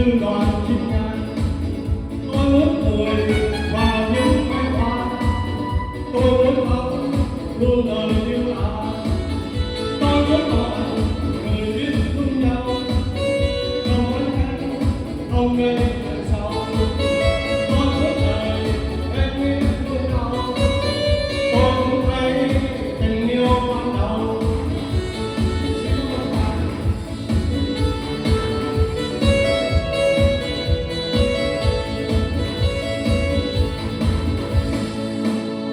như loài chim ngàn. Tôi muốn cười vào những khoe khoang, tôi muốn khóc luôn đời như à. Tôi muốn hỏi người biết thương nhau, không ai khác, không nghe